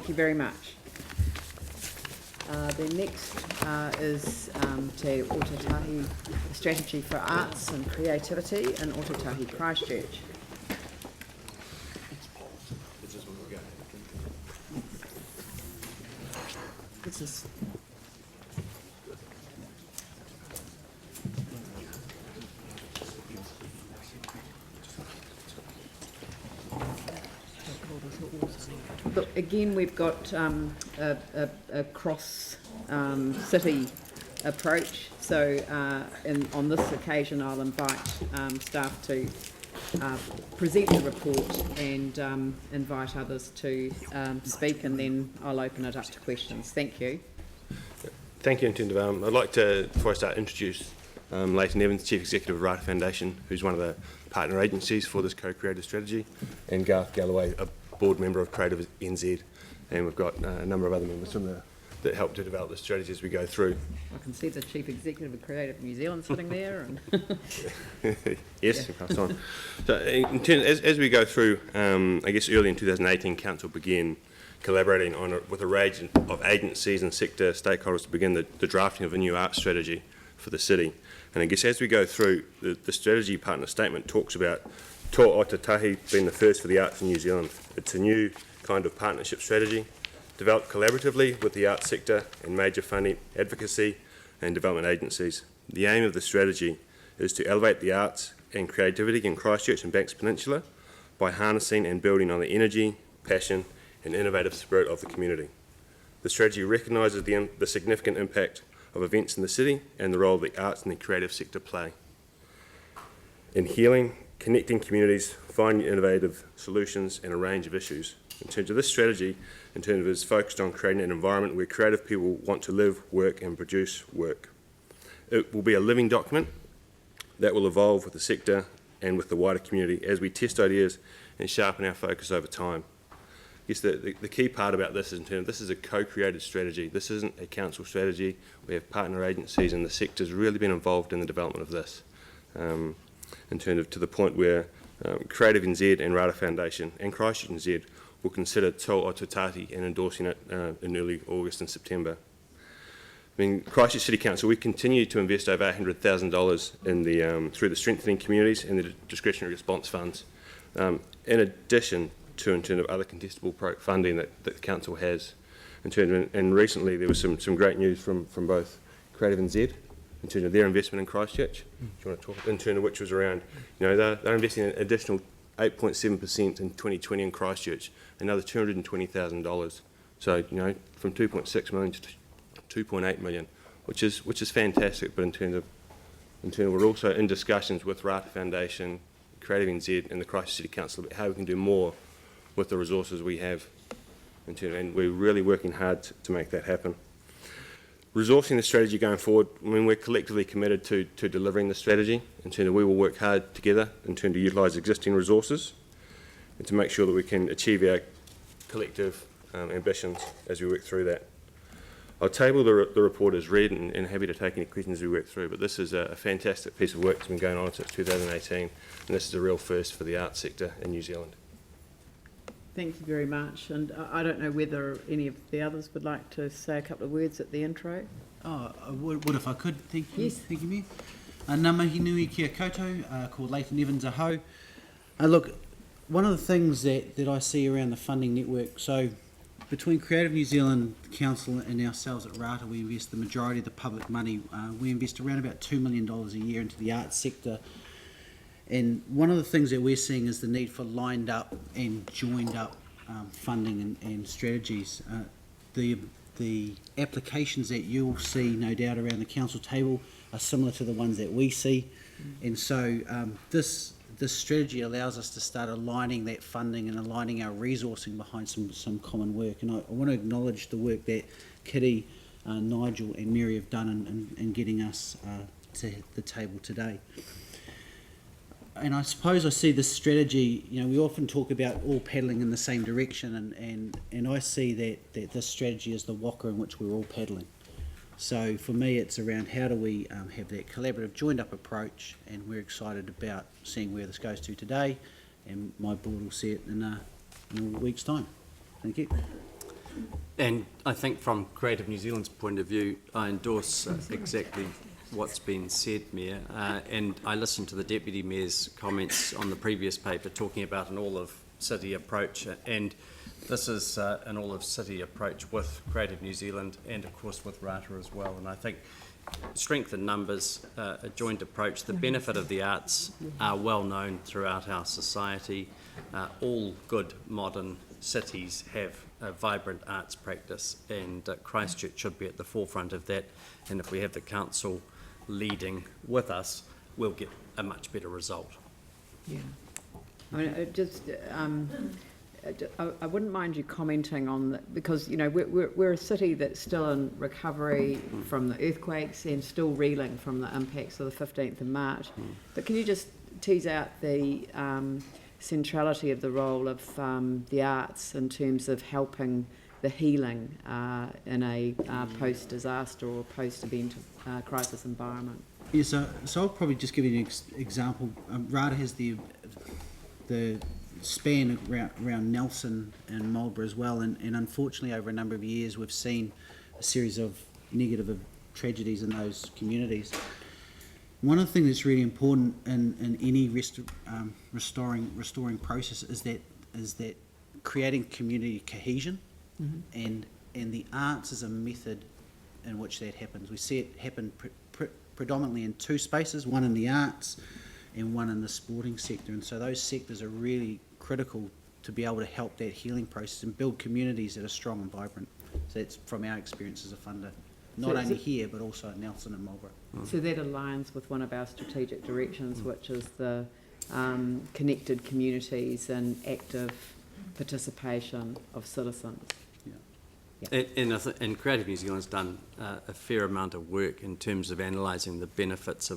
Thank you very much. The next is Toi Otautahi, Strategy for Arts and Creativity in Otautahi Christchurch. This is look, again, we've got a cross-city approach. So on this occasion, I'll invite staff to present the report and invite others to speak, and then I'll open it up to questions. Thank you. Thank you, Intended. I'd like to, before I start, introduce Leighton Evans, Chief Executive of Rata Foundation, who's one of the partner agencies for this co-creative strategy, and Garth Galloway, a board member of Creative NZ, and we've got a number of other members from that help to develop the strategy as we go through. I can see the Chief Executive of Creative New Zealand sitting there. And Yes, yeah. Pass on. So as we go through, I guess early in 2018, Council began collaborating with a range of agencies and sector stakeholders to begin the drafting of a new arts strategy for the city. And I guess as we go through, the strategy partner statement talks about Toi Otautahi being the first for the arts in New Zealand. It's a new kind of partnership strategy, developed collaboratively with the arts sector and major funding, advocacy and development agencies. The aim of the strategy is to elevate the arts and creativity in Christchurch and Banks Peninsula by harnessing and building on the energy, passion and innovative spirit of the community. The strategy recognises the significant impact of events in the city and the role the arts and the creative sector play in healing, connecting communities, finding innovative solutions and a range of issues. In terms of this strategy, in terms of it's focused on creating an environment where creative people want to live, work and produce work. It will be a living document that will evolve with the sector and with the wider community as we test ideas and sharpen our focus over time. I guess the key part about this is in terms of this is a co-created strategy. This isn't a council strategy. We have partner agencies and the sector's really been involved in the development of this. In terms of to the point where Creative NZ and Rata Foundation and Christchurch NZ will consider Toi Otautahi and endorsing it in early August and September. I mean, Christchurch City Council, we continue to invest over $800,000 in the through the strengthening communities and the discretionary response funds, in addition to in terms of other contestable funding that the council has. In terms of, and recently there was some great news from both Creative NZ in terms of their investment in Christchurch. Do you want to talk in terms of which was around, you know, they're investing an additional 8.7% in 2020 in Christchurch, another $220,000. So, you know, from 2.6 million to 2.8 million, which is fantastic. But in terms of we're also in discussions with Rata Foundation, Creative NZ, and the Christchurch City Council about how we can do more with the resources we have, and we're really working hard to make that happen. Resourcing the strategy going forward, I mean, we're collectively committed to delivering the strategy, in terms of we will work hard together in terms to utilise existing resources and to make sure that we can achieve our collective ambitions as we work through that. I'll table the report as read and happy to take any questions as we work through, but this is a fantastic piece of work that's been going on since 2018, and this is a real first for the arts sector in New Zealand. thank you very much. And I don't know whether any of the others would like to say a couple of words at the intro. Oh, I would if I could. Thank you. Yes. Thank you, Mayor. Ngā mihi nui kia koutou, called Leighton Evans aho. Look, one of the things that I see around the funding network, so between Creative New Zealand Council and ourselves at Rata, we invest the majority of the public money. We invest around about $2 million a year into the arts sector. And one of the things that we're seeing is the need for lined up and joined up funding and strategies. The applications that you'll see, no doubt, around the council table are similar to the ones that we see. And so this strategy allows us to start aligning that funding and aligning our resourcing behind some common work. And I want to acknowledge the work that Kitty, Nigel and Mary have done in getting us to the table today. And I suppose I see this strategy, you know, we often talk about all paddling in the same direction, and I see that this strategy is the walker in which we're all paddling. So for me, it's around how do we have that collaborative, joined up approach, and we're excited about seeing where this goes to today, and my board will see it in a week's time. Thank you. And I think from Creative New Zealand's point of view, I endorse exactly what's been said, Mayor, and I listened to the Deputy Mayor's comments on the previous paper talking about an all-of-city approach, and this is an all-of-city approach with Creative New Zealand and, of course, with Rata as well. And I think strength in numbers, a joint approach, the benefit of the arts are well known throughout our society. All good modern cities have a vibrant arts practice, and Christchurch should be at the forefront of that. And if we have the council leading with us, we'll get a much better result. Yeah. I mean, I wouldn't mind you commenting on that, because you know we're a city that's still in recovery from the earthquakes and still reeling from the impacts of the 15th of March. But can you just tease out the centrality of the role of the arts in terms of helping the healing in a post-disaster or post-event crisis environment? Yeah, so I'll probably just give you an example. Rata has the span around Nelson and Marlborough as well, and unfortunately over a number of years we've seen a series of negative tragedies in those communities. One of the things that's really important in any restoring process is that creating community cohesion, and the arts is a method in which that happens. We see it happen predominantly in two spaces, one in the arts and one in the sporting sector, and so those sectors are really critical to be able to help that healing process and build communities that are strong and vibrant. So that's from our experience as a funder, not only here but also at Nelson and Marlborough. So that aligns with one of our strategic directions, which is the connected communities and active participation of citizens. And Creative New Zealand's done a fair amount of work in terms of analysing the benefits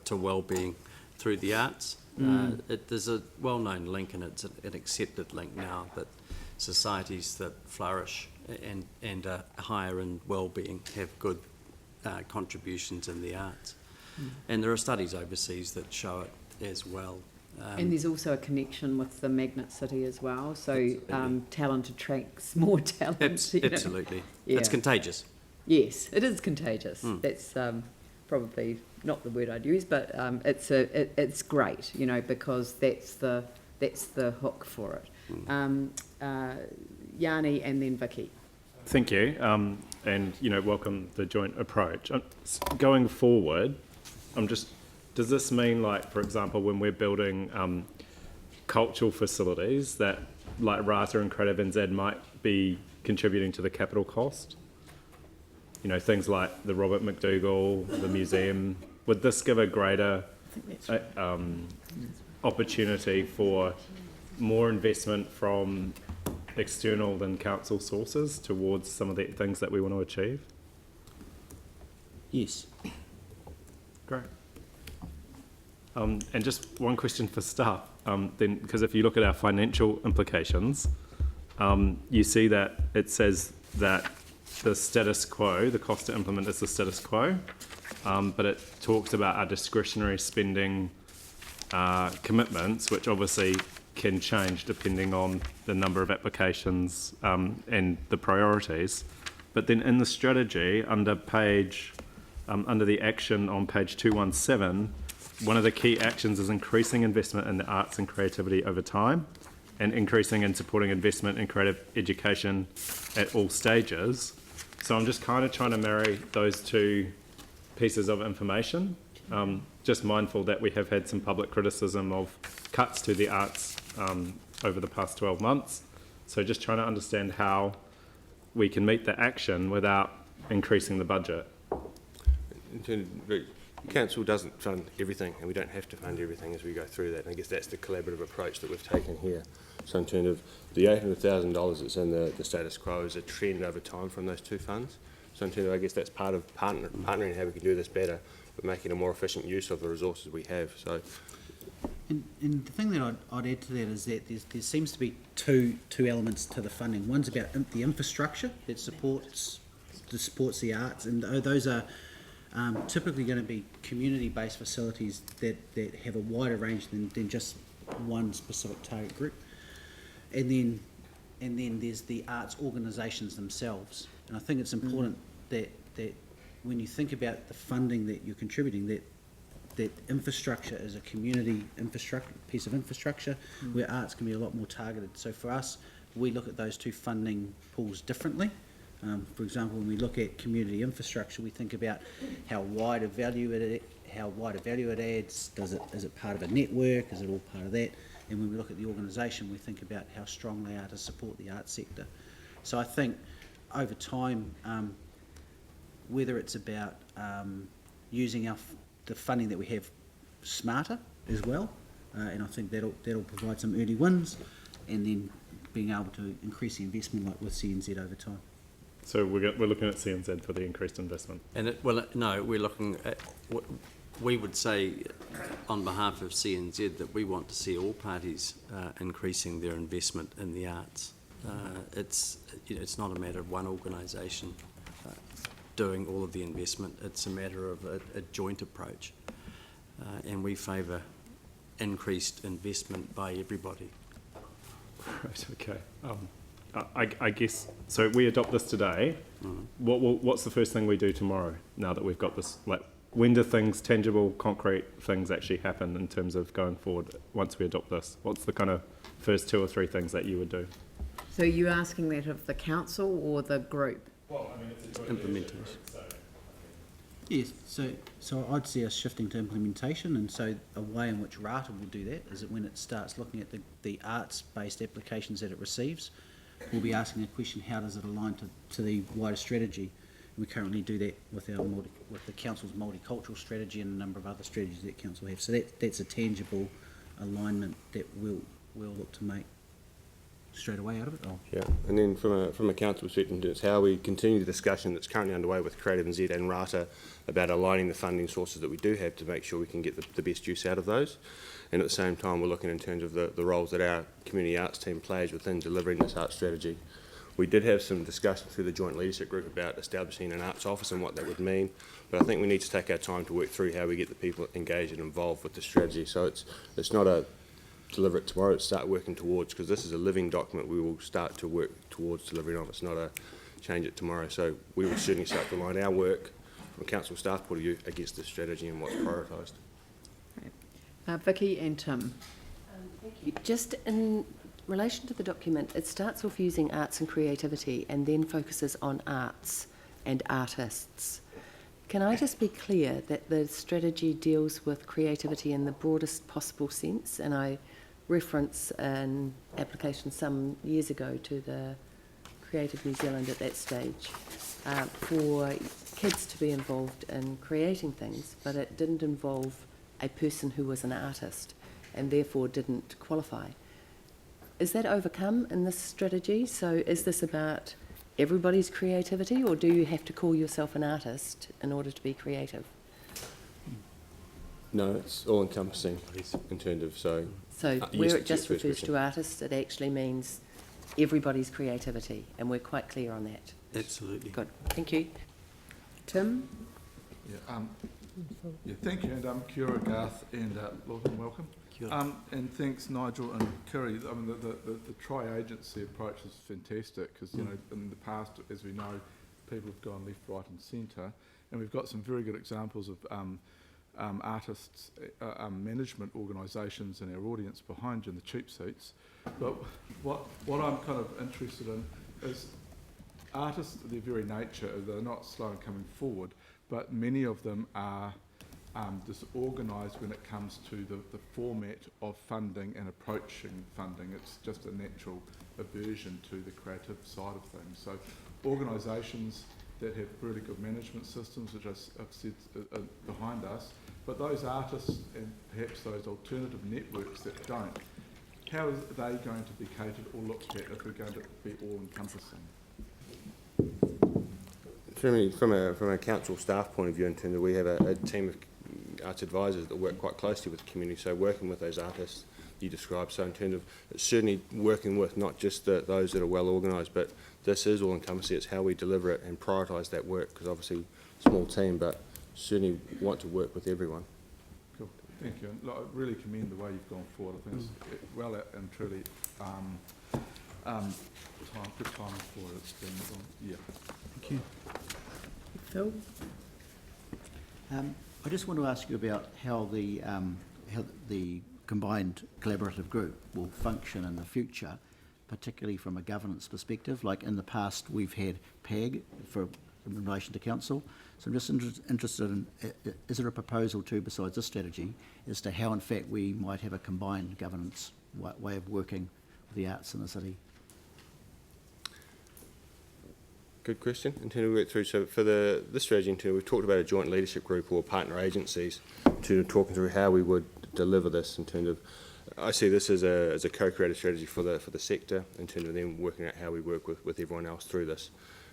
to wellbeing through the arts. There's a well-known link, and it's an accepted link now, that societies that flourish and are higher in well-being have good contributions in the arts. And there are studies overseas that show it as well. And there's also a connection with the magnet city as well, so talent attracts more talent. Absolutely. Yeah. It's contagious. Yes, it is contagious. That's probably not the word I'd use, but it's great, you know, because that's the hook for it. Yanni and then Vicky. Thank you, and you know, welcome the joint approach. Going forward, does this mean, like, for example, when we're building cultural facilities that, like Rata and Creative NZ, might be contributing to the capital cost? You know, things like the Robert McDougall, the museum. Would this give a greater opportunity for more investment from external than council sources towards some of the things that we want to achieve? Yes. Great. And just one question for staff, then, because if you look at our financial implications, you see that it says that the status quo, the cost to implement is the status quo, but it talks about our discretionary spending commitments, which obviously can change depending on the number of applications and the priorities. But then in the strategy, under the action on page 217, one of the key actions is increasing investment in the arts and creativity over time, and increasing and supporting investment in creative education at all stages. So I'm just kind of trying to marry those two pieces of information. Just mindful that we have had some public criticism of cuts to the arts over the past 12 months. So just trying to understand how we can meet the action without increasing the budget. Council doesn't fund everything, and we don't have to fund everything as we go through that. And I guess that's the collaborative approach that we've taken here. So in terms of the $800,000 that's in the status quo is a trend over time from those two funds. So in terms of, I guess that's part of partnering how we can do this better, but making a more efficient use of the resources we have. So, And the thing that I'd add to that is that there seems to be two elements to the funding. One's about the infrastructure that supports the arts, and those are typically going to be community-based facilities that have a wider range than just one specific target group. And and then there's the arts organisations themselves. And I think it's important that when you think about the funding that you're contributing, that infrastructure is a community piece of infrastructure where arts can be a lot more targeted. So for us, we look at those two funding pools differently. For example, when we look at community infrastructure, we think about how wide a value it adds. Is it part of a network? Is it all part of that? And when we look at the organisation, we think about how strong they are to support the arts sector. So I think over time, whether it's about using the funding that we have smarter as well, and I think that'll provide some early wins, and then being able to increase the investment like with CNZ over time. So we're looking at CNZ for the increased investment. And no, we're looking at, we would say on behalf of CNZ that we want to see all parties increasing their investment in the arts. It's not a matter of one organisation doing all of the investment. It's a matter of a joint approach, and we favour increased investment by everybody. Right, okay. I guess, so we adopt this today. What's the first thing we do tomorrow now that we've got this? Like, when do things, tangible, concrete things actually happen in terms of going forward once we adopt this? What's the kind of first 2 or 3 things that you would do? So are you asking that of the council or the group? Well, I mean, it's a Implementation. Yes, so I'd see us shifting to implementation, and so a way in which RATA will do that is that when it starts looking at the arts-based applications that it receives, we'll be asking a question: how does it align to the wider strategy? We currently do that with the council's multicultural strategy and a number of other strategies that council have. So that's a tangible alignment that we'll look to make straight away out of it. Yeah, and then from a council perspective, it's how we continue the discussion that's currently underway with creativinty and RATA about aligning the funding sources that we do have to make sure we can get the best use out of those. And at the same time, we're looking in terms of the roles that our community arts team plays within delivering this arts strategy. We did have some discussion through the joint leadership group about establishing an arts office and what that would mean, but I think we need to take our time to work through how we get the people engaged and involved with the strategy. So it's not a deliver it tomorrow, it's start working towards, because this is a living document we will start to work towards delivering of. It's not a change it tomorrow. So we will certainly start to align our work from a council staff point of view against this strategy and what's prioritised. Vicky and Tim. Thank you. Just in relation to the document, it starts off using arts and creativity and then focuses on arts and artists. Can I just be clear that the strategy deals with creativity in the broadest possible sense? And I reference an application some years ago to the Creative New Zealand at that stage for kids to be involved in creating things, but it didn't involve a person who was an artist and therefore didn't qualify. Is that overcome in this strategy? So is this about everybody's creativity, or do you have to call yourself an artist in order to be creative? No, it's all encompassing in terms of So yes, where it just refers question. to artists, it actually means everybody's creativity, and we're quite clear on that. Absolutely. Good, thank you. Tim? Thank you, and kia ora, Garth, and welcome. And thanks, Nigel and Kiri. I mean, the tri-agency approach is fantastic because, you know, in the past, as we know, people have gone left, right and centre, and we've got some very good examples of artists, management organisations in our audience behind you in the cheap seats. But what I'm kind of interested in is artists, their very nature, they're not slow in coming forward, but many of them are disorganised when it comes to the format of funding and approaching funding. It's just a natural aversion to the creative side of things. So organisations that have really good management systems, which I've said behind us, but those artists and perhaps those alternative networks that don't, how are they going to be catered or looked at if we're going to be all-encompassing? From a council staff point of view, in terms of we have a team of arts advisors that work quite closely with the community, so working with those artists you described, so in terms of certainly working with not just those that are well organised, but this is all encompassing. It's how we deliver it and prioritise that work, because obviously small team, but certainly want to work with everyone. Cool, thank you. And I really commend the way you've gone forward. I think it's well and truly good timing for it. It's been, yeah. Thank you. Phil? I just want to ask you about how the combined collaborative group will function in the future, particularly from a governance perspective. Like in the past, we've had PAG in relation to council. So I'm just interested in, is there a proposal too, besides this strategy, as to how in fact we might have a combined governance way of working with the arts in the city? Good question. In terms of work through, so for this strategy, in terms, we've talked about a joint leadership group or partner agencies to talking through how we would deliver this in terms of, I see this as a co-creative strategy for the sector in terms of them working out how we work with everyone else through this.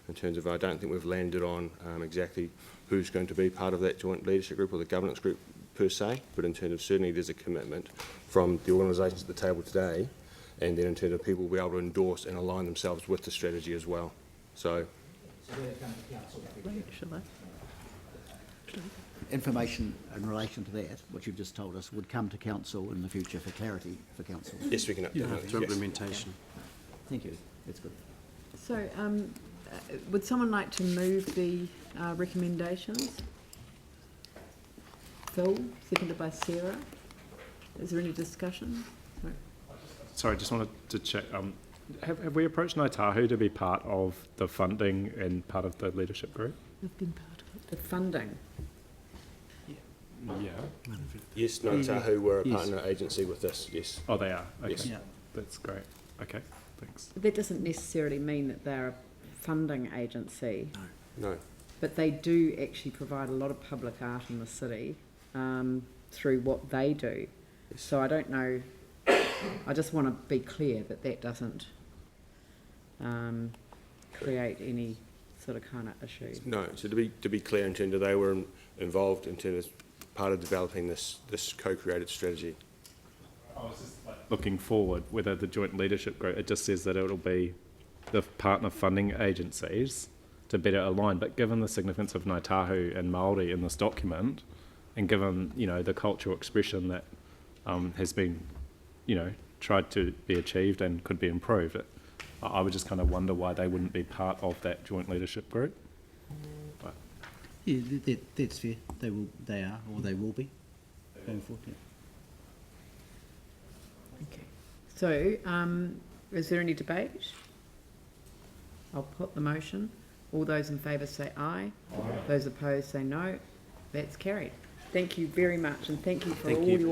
In terms of, I don't think we've landed on exactly who's going to be part of that joint leadership group or the governance group per se, but in terms of certainly there's a commitment from the organisations at the table today, and then in terms of people will be able to endorse and align themselves with the strategy as well. So Information in relation to that, what you've just told us, would come to council in the future for clarity for council. yes, we can update that. To implementation. Thank you. That's good. So, would someone like to move the recommendations? Phil, seconded by Sarah. Is there any discussion? No. Sorry, just wanted to check. Have we approached Ngāi Tahu to be part of the funding and part of the leadership group? We've been part of it. The funding. Yeah. Yes, Ngāi Tahu were a partner agency with this, yes. Oh, they are. Okay. Yes. Yeah. That's great. Okay, thanks. But that doesn't necessarily mean that they're a funding agency. No. But they do actually provide a lot of public art in the city through what they do. So I don't know, I just want to be clear that that doesn't create any sort of kind of issue. No, so to be clear in terms of they were involved in terms of part of developing this co-created strategy. I was just looking forward, whether the joint leadership group, it just says that it'll be the partner funding agencies to better align, but given the significance of Ngāi Tahu and Māori in this document, and given, you know, the cultural expression that has been, you know, tried to be achieved and could be improved, I would just kind of wonder why they wouldn't be part of that joint leadership group. But Yeah, that's fair. They are, or they will be going forward. Yeah. Okay. So, is there any debate? I'll put the motion. All those in favour say aye. Those opposed say no. That's carried. Thank you very much, and thank you for all your